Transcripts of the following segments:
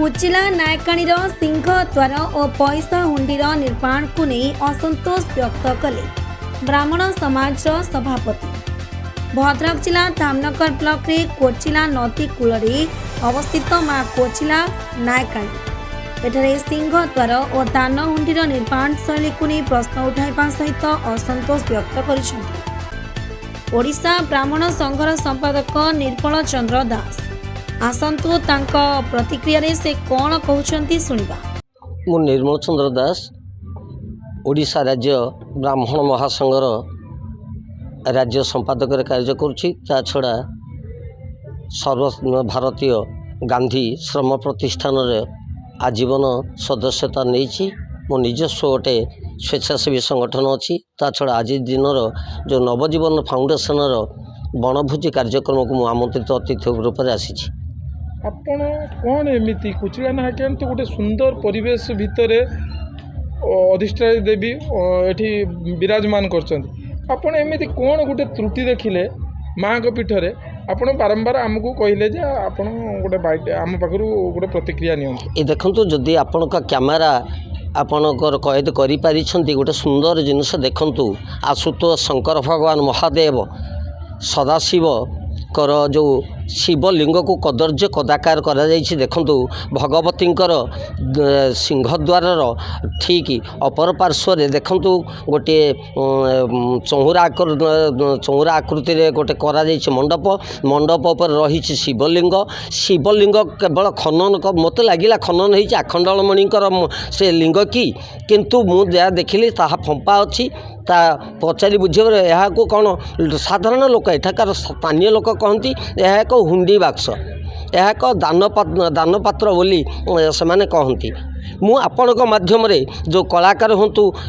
कुचिला नायकाणीर सिंहद्वार और पैसा हुंडीर निर्माण को नहीं असंतोष व्यक्त कले ब्राह्मण समाज सभापति। भद्रक जिला धामनगर ब्लॉक रे कोचिला नदी कूल अवस्थित मां कोचिला नायकाणी एठारे सिंहद्वार और दान हुंडीर निर्माण शैली को नहीं प्रश्न उठाइबा सहित असंतोष व्यक्त करिसेंति ओडिशा ब्राह्मण संघर संपादक निर्मल चंद्र दास। आसंतु तांका प्रतिक्रिया रे से कौन कहउछंती सुनिबा। मु निर्मल चंद्र दास ओडिशा राज्य ब्राह्मण महासंघर राज्य संपादक कार्य करुछि। ता छड़ा सर्व भारतीय गांधी श्रम प्रतिष्ठान रे आजीवन सदस्यता नहीं। मो निजस्व गोटे स्वेच्छासेवी संगठन अच्छी। ता छड़ा आज दिन जो नवजीवन फाउंडेशन बनभोजी कार्यक्रम को आमंत्रित अतिथि रूप से आसी। आपण कौन एमती कुचिला नायकाणी तो गोटे सुंदर परिवेश भितर अधिष्ठात्री देवी एठी विराजमान करछन। एमती कौन गोटे त्रुटि देखिले माँ को पीठरे आपण बारंबार आमको कहले जे आपण गोटे बाइट आम पाखरु गोटे प्रतिक्रिया नियंतु। ये देखंतु जदि आपण का कैमेरा आपणकर कैद करि पारिछंती गोटे सुंदर जिनस देखंतु। आशुतोष शंकर भगवान महादेव सदाशिव कर जो शिवलिंग को कदर्य कदाकार करा जाइछि। देखंतु भगवतींकर सिंहद्वार ठीक अपर पार्श्व रे देखंतु गोटे चौरा आकृति रे गोटे करा जाइछि मंडप। मंडप पर रहिछि शिवलिंग। शिवलिंग केवल खनन मते लागिला खनन होइछि आखंडलमणिकर से लिंग की, किंतु मु जहाँ देखिली ताहा फंपा अछि। ता पचारि बुझे यह को कौन साधारण लोक एठाकार स्थानीय लोक कहती यह एक हुंडी बाक्स, यह एक दानपात्र बोली से माने कहती। मु आपणक माध्यम रे जो कलाकार हूँ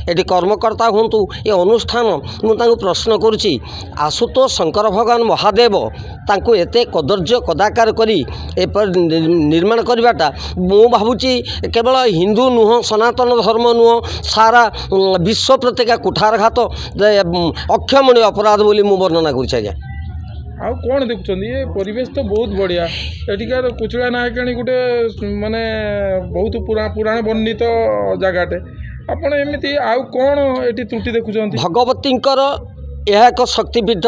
एटी कर्मकर्ता हूँ ये अनुष्ठान मुझे प्रश्न करुच्ची। आशुतोष शंकर भगवान महादेव तांको एते कदर्य कदाकार करी एपर निर्माण करवाटा मु भावुची केवल हिंदू नुह सनातन धर्म नुह सारा विश्व प्रत्येक कुठारघात अक्षमणीय अपराध बोली मु वर्णना करुच्छे। आउ कौन देखुं ये परिवेश तो बहुत बढ़िया। एटिकार कुचिला नायकाणी गोटे माने बहुत पुराण वर्णित जगाटे। आपण एमती आउ कौन एटी त्रुटि देखुं? भगवतींकर यह एक शक्तिपीठ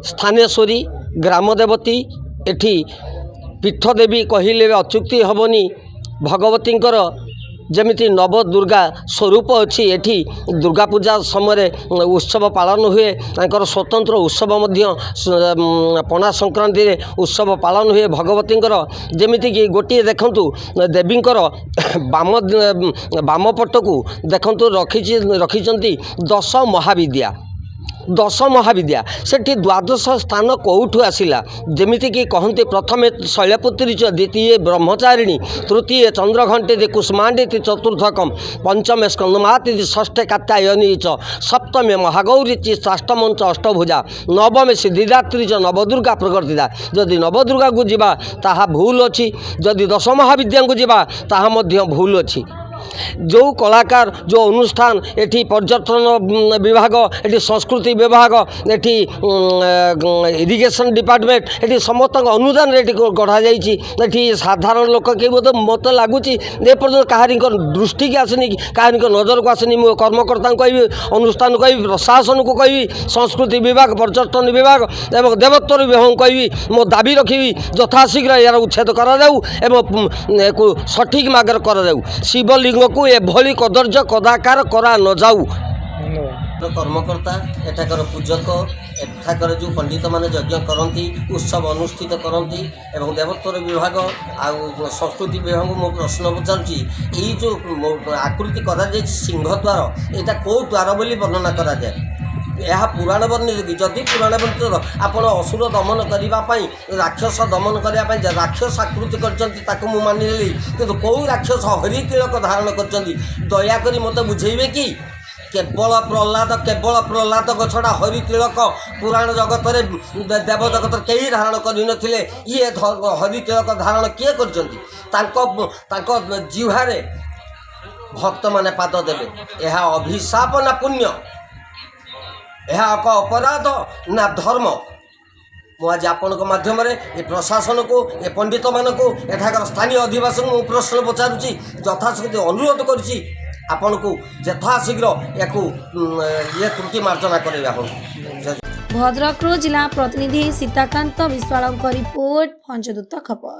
स्थानेश्वरी ग्रामदेवती एठी पीठ देवी कहले अच्युक्ति हेबनी। भगवतींकर जमिति नव दुर्गा स्वरूप अच्छी। एठी दुर्गा पूजा समय उत्सव पालन हुए। तांकर स्वतंत्र उत्सव मध्य पणा संक्रांति रे उत्सव पालन हुए। भगवतींकर जमिति कि गोटे देखंतु देवींकर बाम पटकू देखंतु रखिचंती 10 महाविद्या। 10 महाविद्या सेठी द्वादश स्थान कौठु आसिला जमिति कि कहते प्रथम शैलपुत्री च, द्वितीय ब्रह्मचारिणी, तृतीय चंद्रघंटी कुष्मांडी, चतुर्थकम पंचमे स्कंदमाति, षष्ठे कात्यायनी च, सप्तमे महागौरी षष्ठम च अष्टभुजा, नवमे सिद्धिदात्री च नवदुर्गा प्रकृतिदा। जदि नवदुर्गा को जीवा ताहा भूल अच्छी, जदि 10 महाविद्या को जीवा ताहा मध्य भूल अच्छी। जो कलाकार जो अनुष्ठान एठी पर्यटन विभाग, एठी संस्कृति विभाग, एठी इरिगेशन डिपार्टमेंट एठी समस्त अनुदान एठी गढ़ा जाइछि। एठी साधारण लोक के मत लगुच एपर्यंत कहारी दृष्टि की आसनी, कहारी नजर को आसनी। मो कर्मकर्ता कहि, अनुष्ठान कहि, प्रशासन को कहि, संस्कृति विभाग, पर्यटन विभाग एवं देवोत्तर विभाग कहि मो दाबी रखी यथाशीघ्र यार उच्छेद करा जाऊ एवं सठिक मार्ग करा जाऊ। शिवलिंग को एभली कदर्य कदाकार करा न जाऊ। कर्मकर्ता एठाकर पूजक एठाकर जो पंडित माने यज्ञ करती उत्सव अनुष्ठित करती एवं देवोत्तर विभाग आ संस्कृति विभाग मो प्रश्न पचारुची यही जो आकृति करा जाय सिंहद्वार एटा को द्वार बोली वर्णना करा जाय। यह पुराण वर्णित कि जदि पुराण वर्णित आपण असुर दमन करने राक्षस दमन करने राक्षस आकृति कर मानिली, किंतु कौ राक्षस हरि तिलक धारण कर दयाकोरी मत बुझेबे कि केवल प्रहलाद छड़ा हरि तिलक पुराण जगत देव जगत कई धारण कर ये हरि तिलक धारण किए कर जिह्वारे भक्त माने पाद देवे। यह अभिशाप ना पुण्य, यह एक अपराध ना धर्म। ମୁଁ ଆଜି ଆପଣଙ୍କ ମାଧ୍ୟମରେ ଏ ପ୍ରଶାସନକୁ ଏ ପଣ୍ଡିତମାନଙ୍କୁ ଏଠାକାର ସ୍ଥାନୀୟ ଅଧିବାସୀଙ୍କୁ ମୁଁ ପ୍ରଶ୍ନ ପଚାରୁଛି, ଯଥାଶକ୍ତି ଅନୁରୋଧ କରୁଛି ଆପଣଙ୍କୁ ଯଥାଶୀଘ୍ର ୟାକୁ ତ୍ରୁଟି ମାର୍ଜନା କରାଇବା ଆପଣଙ୍କୁ। ଭଦ୍ରକରୁ ଜିଲ୍ଲା ପ୍ରତିନିଧି ସୀତାକାନ୍ତ ବିଶ୍ୱାଳଙ୍କ ରିପୋର୍ଟ ପଞ୍ଚଦୂତ ଖବର।